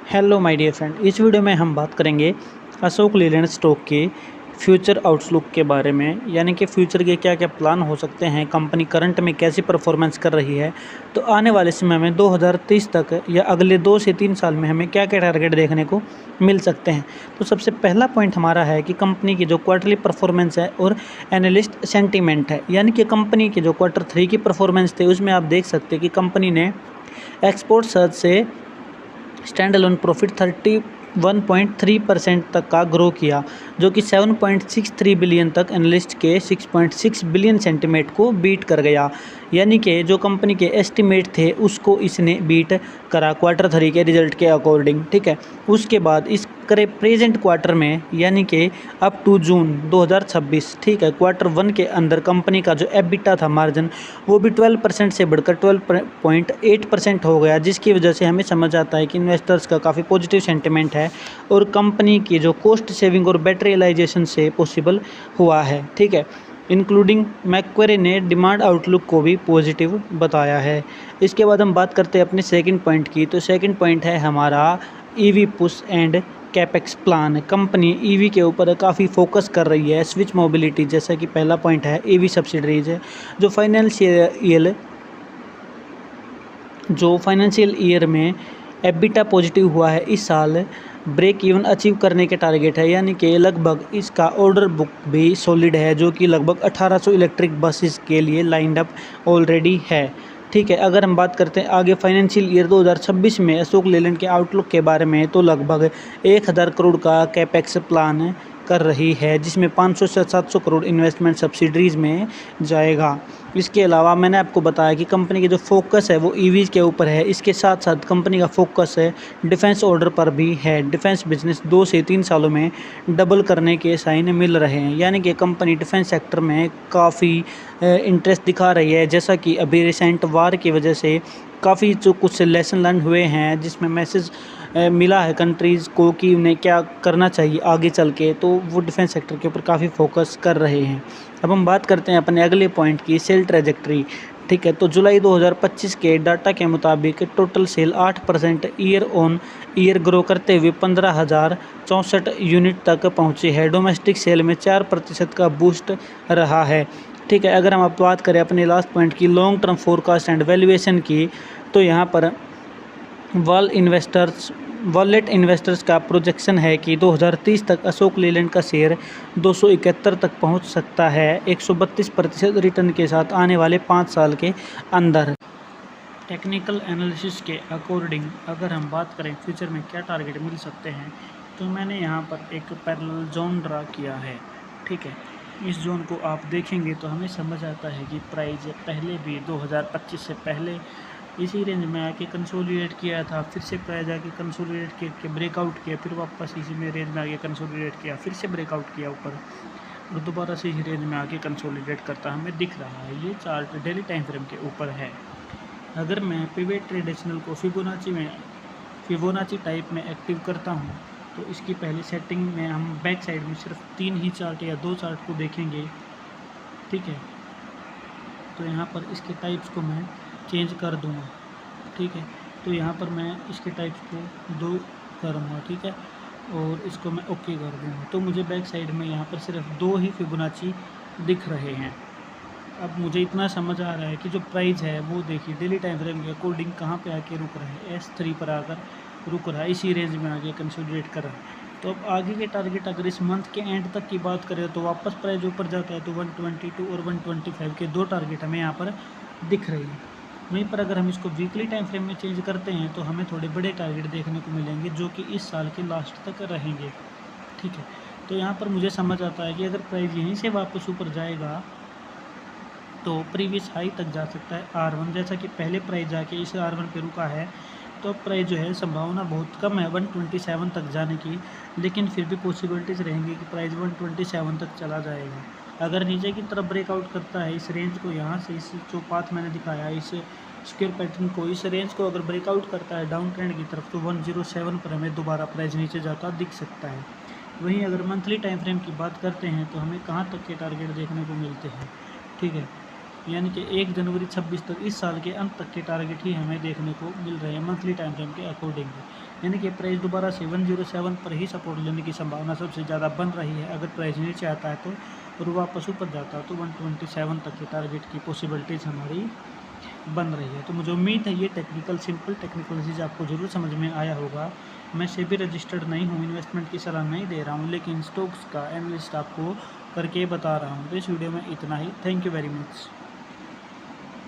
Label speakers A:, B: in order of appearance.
A: Hello my dear friend, इस video में हम बात करेंगे अशोक लीलैंड स्टॉक के फ्यूचर आउटलुक के बारे में, यानी कि फ्यूचर के क्या क्या प्लान हो सकते हैं, कंपनी करंट में कैसी परफॉर्मेंस कर रही है, तो आने वाले समय में 2030 तक या अगले 2 से 3 साल में हमें क्या क्या टारगेट देखने को मिल सकते हैं। तो सबसे पहला पॉइंट हमारा है कि कंपनी की जो क्वार्टरली परफॉर्मेंस है और एनालिस्ट सेंटीमेंट है, यानी कि कंपनी के जो Q3 की परफॉर्मेंस थे उसमें आप देख सकते हैं कि कंपनी ने एक्सपोर्ट सर्च से स्टैंड अलोन प्रॉफिट 31.3% तक का ग्रो किया, जो कि 7.63 बिलियन तक एनालिस्ट के 6.6 बिलियन सेंटीमेंट को बीट कर गया। यानी कि जो कंपनी के एस्टिमेट थे उसको इसने बीट करा Q3 के रिजल्ट के अकॉर्डिंग। ठीक है, उसके बाद इस प्रेजेंट क्वार्टर में, यानी कि अप टू जून 2026, ठीक है, Q1 के अंदर कंपनी का जो एबिटा था मार्जिन वो भी 12% से बढ़कर 12.8% हो गया, जिसकी वजह से हमें समझ आता है कि इन्वेस्टर्स का काफ़ी पॉजिटिव सेंटिमेंट है और कंपनी की जो कॉस्ट सेविंग और बेटर रियलाइजेशन से पॉसिबल हुआ है। ठीक है, इंक्लूडिंग मैक्वेरी ने डिमांड आउटलुक को भी पॉजिटिव बताया है। इसके बाद हम बात करते हैं अपने सेकंड पॉइंट की। तो सेकंड पॉइंट है हमारा EV push and capex plan. Company EV के ऊपर काफ़ी फोकस कर रही है, स्विच मोबिलिटी जैसा कि पहला पॉइंट है। ईवी सब्सिडरीज है जो फाइनेंशियल ईयर में एबिटा पॉजिटिव हुआ है, इस साल ब्रेक इवन अचीव करने के टारगेट है, यानी कि लगभग इसका ऑर्डर बुक भी सॉलिड है, जो कि लगभग 1800 इलेक्ट्रिक बसेस के लिए लाइंड अप ऑलरेडी है। ठीक है, अगर हम बात करते हैं आगे फाइनेंशियल ईयर 2026 में अशोक लीलैंड के आउटलुक के बारे में, तो लगभग 1000 करोड़ का कैपेक्स प्लान कर रही है, जिसमें 500 से 700 करोड़ इन्वेस्टमेंट सब्सिडरीज में जाएगा। इसके अलावा मैंने आपको बताया कि कंपनी की जो फोकस है वो ईवीज़ के ऊपर है। इसके साथ साथ कंपनी का फोकस है डिफेंस ऑर्डर पर भी है। डिफेंस बिजनेस 2 से 3 सालों में डबल करने के साइन मिल रहे हैं, यानी कि कंपनी डिफेंस सेक्टर में काफ़ी इंटरेस्ट दिखा रही है। जैसा कि अभी रिसेंट वार की वजह से काफ़ी जो कुछ लेसन लर्न हुए हैं, जिसमें मैसेज मिला है कंट्रीज़ को कि उन्हें क्या करना चाहिए आगे चल के, तो वो डिफेंस सेक्टर के ऊपर काफ़ी फोकस कर रहे हैं। अब हम बात करते हैं अपने अगले पॉइंट की, सेल ट्रेजेक्ट्री। ठीक है, तो जुलाई 2025 के डाटा के मुताबिक total sale 8% year on year grow करते हुए 15,064 यूनिट तक पहुंचे है। डोमेस्टिक सेल में 4% का बूस्ट रहा है। ठीक है, अगर हम अब बात करें अपने लास्ट पॉइंट की, long term forecast and valuation की, तो यहाँ पर वॉलेट इन्वेस्टर्स का प्रोजेक्शन है कि 2030 तक अशोक लीलैंड का शेयर 271 तक पहुंच सकता है, 132% रिटर्न के साथ आने वाले 5 साल के अंदर। टेक्निकल एनालिसिस के अकॉर्डिंग अगर हम बात करें फ्यूचर में क्या टारगेट मिल सकते हैं, तो मैंने यहाँ पर एक पैरेलल जोन ड्रा किया है। ठीक है, इस जोन को आप देखेंगे तो हमें समझ आता है कि प्राइस पहले भी 2025 से पहले इसी रेंज में आके कंसोलिडेट किया था, फिर से प्राइस आके कंसोलिडेट करके ब्रेकआउट किया, फिर वापस इसी में रेंज में आके कंसोलिडेट किया, फिर से ब्रेकआउट किया ऊपर और दोबारा से इसी रेंज में आके कंसोलिडेट करता हमें दिख रहा है। ये चार्ट डेली टाइम फ्रेम के ऊपर है। अगर मैं पिवट ट्रेडिशनल को फिबोनाची टाइप में एक्टिव करता हूँ, तो इसकी पहली सेटिंग में हम बैक साइड में सिर्फ 3 ही चार्ट या 2 चार्ट को देखेंगे। ठीक है, तो यहाँ पर इसके टाइप्स को मैं चेंज कर दूँगा। ठीक है, तो यहाँ पर मैं इसके टाइप्स को 2 करूँगा। ठीक है, और इसको मैं ओके कर दूँगा, तो मुझे बैक साइड में यहाँ पर सिर्फ 2 ही फिबोनाची दिख रहे हैं। अब मुझे इतना समझ आ रहा है कि जो प्राइस है वो देखिए डेली टाइम फ्रेम के अकॉर्डिंग कहाँ पे आके रुक रहा है, S3 पर आकर रुक रहा है, इसी रेंज में आके कंसोलिडेट कर रहा है। तो अब आगे के टारगेट अगर इस मंथ के एंड तक की बात करें तो वापस प्राइस ऊपर जाता है, तो 122 और 125 के 2 टारगेट हमें यहाँ पर दिख रही है। वहीं पर अगर हम इसको वीकली टाइम फ्रेम में चेंज करते हैं तो हमें थोड़े बड़े टारगेट देखने को मिलेंगे, जो कि इस साल के लास्ट तक रहेंगे। ठीक है, तो यहाँ पर मुझे समझ आता है कि अगर प्राइस यहीं से वापस ऊपर जाएगा तो प्रीवियस हाई तक जा सकता है R1, जैसा कि पहले प्राइस जाके इस R1 पे रुका है, तो प्राइस जो है संभावना बहुत कम है 127 तक जाने की, लेकिन फिर भी पॉसिबिलिटीज़ रहेंगी कि प्राइस 127 तक चला जाएगा। अगर नीचे की तरफ ब्रेकआउट करता है इस रेंज को, यहाँ से इस जो पाथ मैंने दिखाया इस स्क्वायर पैटर्न को, इस रेंज को अगर ब्रेकआउट करता है डाउन ट्रेंड की तरफ, तो 107 पर हमें दोबारा प्राइस नीचे जाता दिख सकता है। वहीं अगर मंथली टाइम फ्रेम की बात करते हैं तो हमें कहाँ तक के टारगेट देखने को मिलते हैं। ठीक है, यानी कि 1 जनवरी 26 तक, इस साल के अंत तक के टारगेट ही हमें देखने को मिल रहे हैं मंथली टाइम फ्रेम के अकॉर्डिंग। यानी कि प्राइस दोबारा से 107 पर ही सपोर्ट लेने की संभावना सबसे ज़्यादा बन रही है। अगर प्राइस नीचे आता है तो और वापस ऊपर जाता है तो 127 तक के टारगेट की पॉसिबिलिटीज़ हमारी बन रही है। तो मुझे उम्मीद है ये सिंपल टेक्निकल चीज़ आपको ज़रूर समझ में आया होगा। मैं सेबी रजिस्टर्ड नहीं हूँ, इन्वेस्टमेंट की सलाह नहीं दे रहा हूँ, लेकिन स्टॉक्स का एनालिस्ट आपको करके बता रहा हूँ। तो इस वीडियो में इतना ही। Thank you very much.